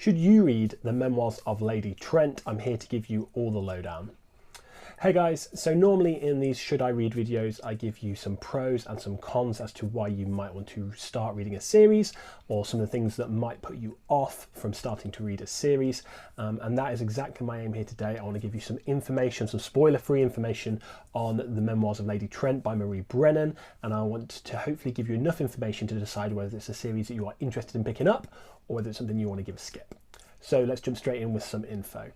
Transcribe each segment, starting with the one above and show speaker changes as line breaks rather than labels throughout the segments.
Should you read the Memoirs of Lady Trent? I'm here to give you all the lowdown. Hey guys, so normally in these should I read videos I give you some pros and some cons as to why you might want to start reading a series, or some of the things that might put you off from starting to read a series, and that is exactly my aim here today. I want to give you some information, some spoiler-free information on the Memoirs of Lady Trent by Marie Brennan, and I want to hopefully give you enough information to decide whether it's a series that you are interested in picking up or whether it's something you want to give a skip. So let's jump straight in with some info.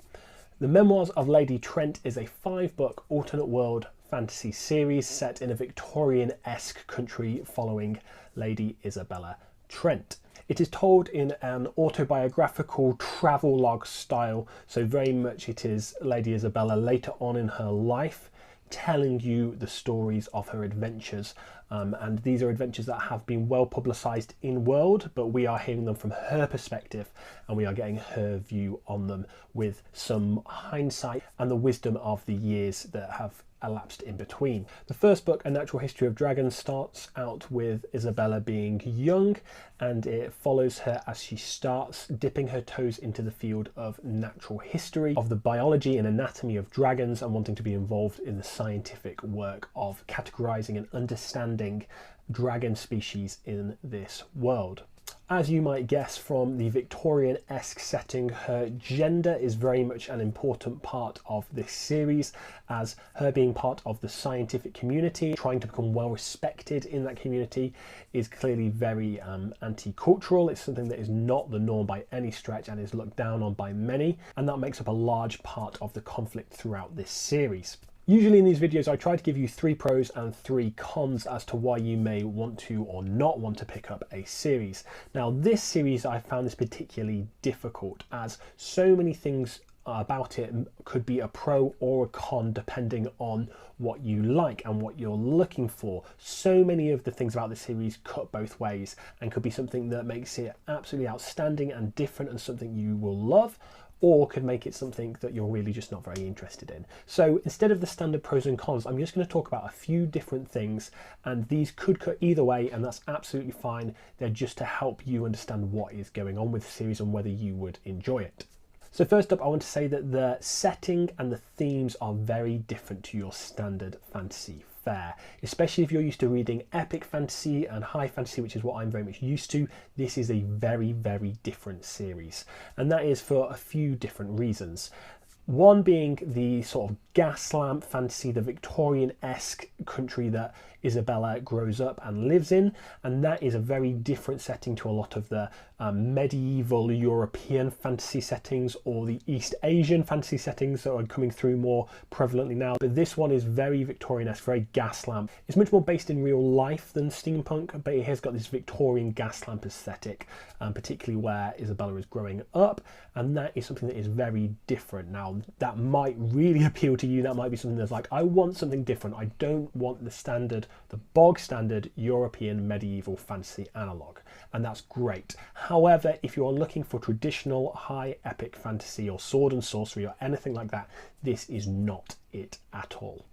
The Memoirs of Lady Trent is a 5-book alternate world fantasy series set in a Victorian-esque country following Lady Isabella Trent. It is told in an autobiographical travelogue style, so very much it is Lady Isabella later on in her life telling you the stories of her adventures, and these are adventures that have been well publicised in world, but we are hearing them from her perspective and we are getting her view on them with some hindsight and the wisdom of the years that have elapsed in between. The first book, A Natural History of Dragons, starts out with Isabella being young, and it follows her as she starts dipping her toes into the field of natural history, of the biology and anatomy of dragons, and wanting to be involved in the scientific work of categorizing and understanding dragon species in this world. As you might guess from the Victorian-esque setting, her gender is very much an important part of this series, as her being part of the scientific community, trying to become well respected in that community, is clearly very anti-cultural. It's something that is not the norm by any stretch and is looked down on by many, and that makes up a large part of the conflict throughout this series. Usually in these videos I try to give you 3 pros and 3 cons as to why you may want to or not want to pick up a series. Now this series I found this particularly difficult, as so many things about it could be a pro or a con depending on what you like and what you're looking for. So many of the things about this series cut both ways and could be something that makes it absolutely outstanding and different and something you will love, or could make it something that you're really just not very interested in. So instead of the standard pros and cons, I'm just going to talk about a few different things, and these could cut either way, and that's absolutely fine. They're just to help you understand what is going on with the series and whether you would enjoy it. So first up, I want to say that the setting and the themes are very different to your standard fantasy fare, especially if you're used to reading epic fantasy and high fantasy, which is what I'm very much used to. This is a very, very different series, and that is for a few different reasons. One being the sort of gas lamp fantasy, the Victorian-esque country that Isabella grows up and lives in, and that is a very different setting to a lot of the medieval European fantasy settings or the East Asian fantasy settings that are coming through more prevalently now. But this one is very Victorian-esque, very gas lamp. It's much more based in real life than steampunk, but it has got this Victorian gas lamp aesthetic, particularly where Isabella is growing up, and that is something that is very different. Now that might really appeal to you. That might be something that's like, I want something different. I don't want the bog standard European medieval fantasy analogue, and that's great. However, if you're looking for traditional high epic fantasy or sword and sorcery or anything like that, this is not it at all.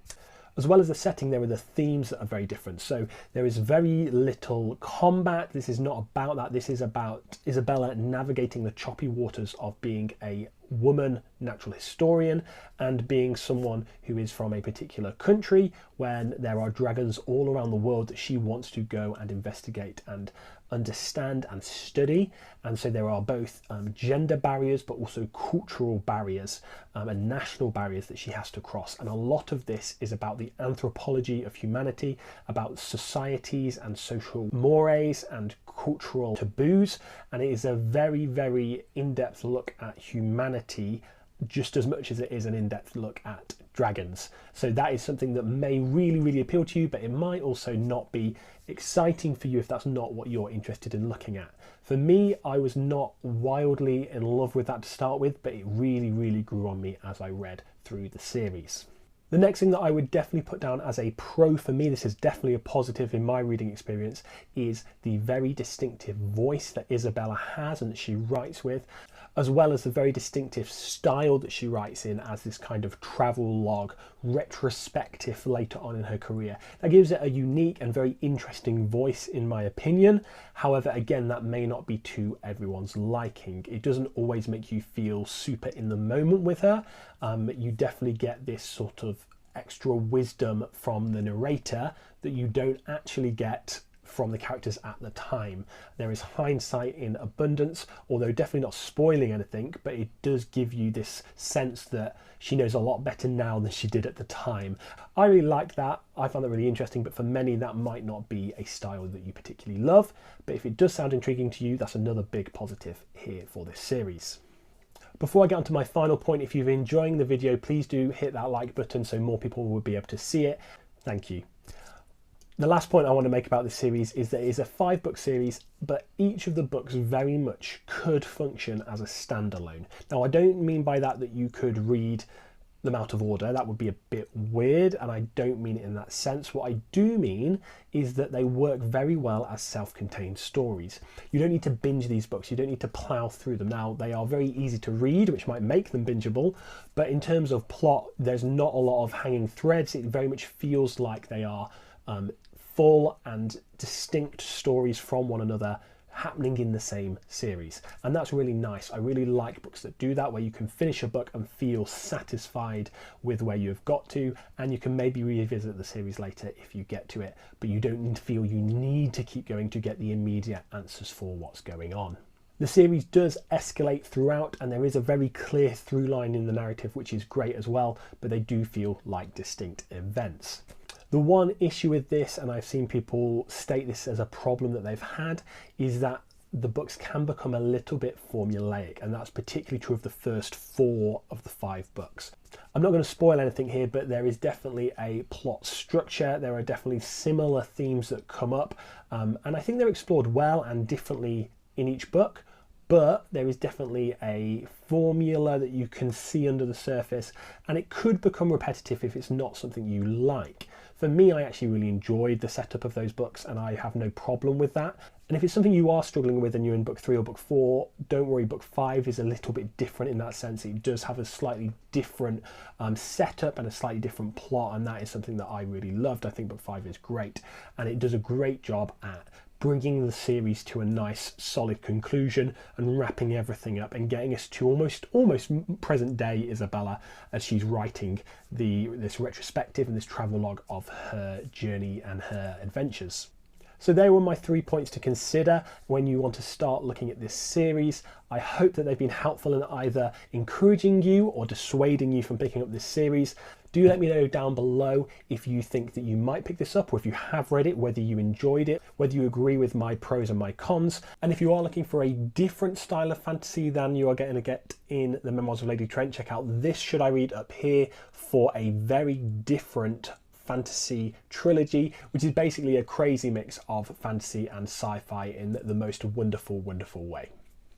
As well as the setting, there are the themes that are very different. So there is very little combat. This is not about that. This is about Isabella navigating the choppy waters of being a woman natural historian and being someone who is from a particular country when there are dragons all around the world that she wants to go and investigate and understand and study. And so there are both gender barriers but also cultural barriers and national barriers that she has to cross, and a lot of this is about the anthropology of humanity, about societies and social mores and cultural taboos, and it is a very, very in-depth look at humanity just as much as it is an in-depth look at dragons. So that is something that may really, really appeal to you, but it might also not be exciting for you if that's not what you're interested in looking at. For me, I was not wildly in love with that to start with, but it really, really grew on me as I read through the series. The next thing that I would definitely put down as a pro for me, this is definitely a positive in my reading experience, is the very distinctive voice that Isabella has and that she writes with, as well as the very distinctive style that she writes in as this kind of travel log, retrospective later on in her career. That gives it a unique and very interesting voice in my opinion. However, again, that may not be to everyone's liking. It doesn't always make you feel super in the moment with her. You definitely get this sort of extra wisdom from the narrator that you don't actually get from the characters at the time. There is hindsight in abundance, although definitely not spoiling anything, but it does give you this sense that she knows a lot better now than she did at the time. I really like that. I found that really interesting, but for many that might not be a style that you particularly love. But if it does sound intriguing to you, that's another big positive here for this series. Before I get on to my final point, if you're enjoying the video, please do hit that like button so more people will be able to see it. Thank you. The last point I want to make about this series is that it is a 5-book series, but each of the books very much could function as a standalone. Now, I don't mean by that that you could read them out of order. That would be a bit weird, and I don't mean it in that sense. What I do mean is that they work very well as self-contained stories. You don't need to binge these books. You don't need to plow through them. Now, they are very easy to read, which might make them bingeable, but in terms of plot, there's not a lot of hanging threads. It very much feels like they are full and distinct stories from one another happening in the same series, and that's really nice. I really like books that do that, where you can finish a book and feel satisfied with where you've got to, and you can maybe revisit the series later if you get to it, but you don't feel you need to keep going to get the immediate answers for what's going on. The series does escalate throughout, and there is a very clear through line in the narrative, which is great as well, but they do feel like distinct events. The one issue with this, and I've seen people state this as a problem that they've had, is that the books can become a little bit formulaic, and that's particularly true of the first 4 of the 5 books. I'm not going to spoil anything here, but there is definitely a plot structure. There are definitely similar themes that come up, and I think they're explored well and differently in each book. But there is definitely a formula that you can see under the surface, and it could become repetitive if it's not something you like. For me, I actually really enjoyed the setup of those books, and I have no problem with that. And if it's something you are struggling with and you're in book 3 or book 4, don't worry, book 5 is a little bit different in that sense. It does have a slightly different setup and a slightly different plot, and that is something that I really loved. I think book 5 is great, and it does a great job at bringing the series to a nice solid conclusion and wrapping everything up and getting us to almost present day Isabella as she's writing this retrospective and this travelogue of her journey and her adventures. So there were my 3 points to consider when you want to start looking at this series. I hope that they've been helpful in either encouraging you or dissuading you from picking up this series. Do let me know down below if you think that you might pick this up, or if you have read it, whether you enjoyed it, whether you agree with my pros and my cons. And if you are looking for a different style of fantasy than you are going to get in the Memoirs of Lady Trent, check out this Should I Read up here for a very different fantasy trilogy, which is basically a crazy mix of fantasy and sci-fi in the most wonderful way.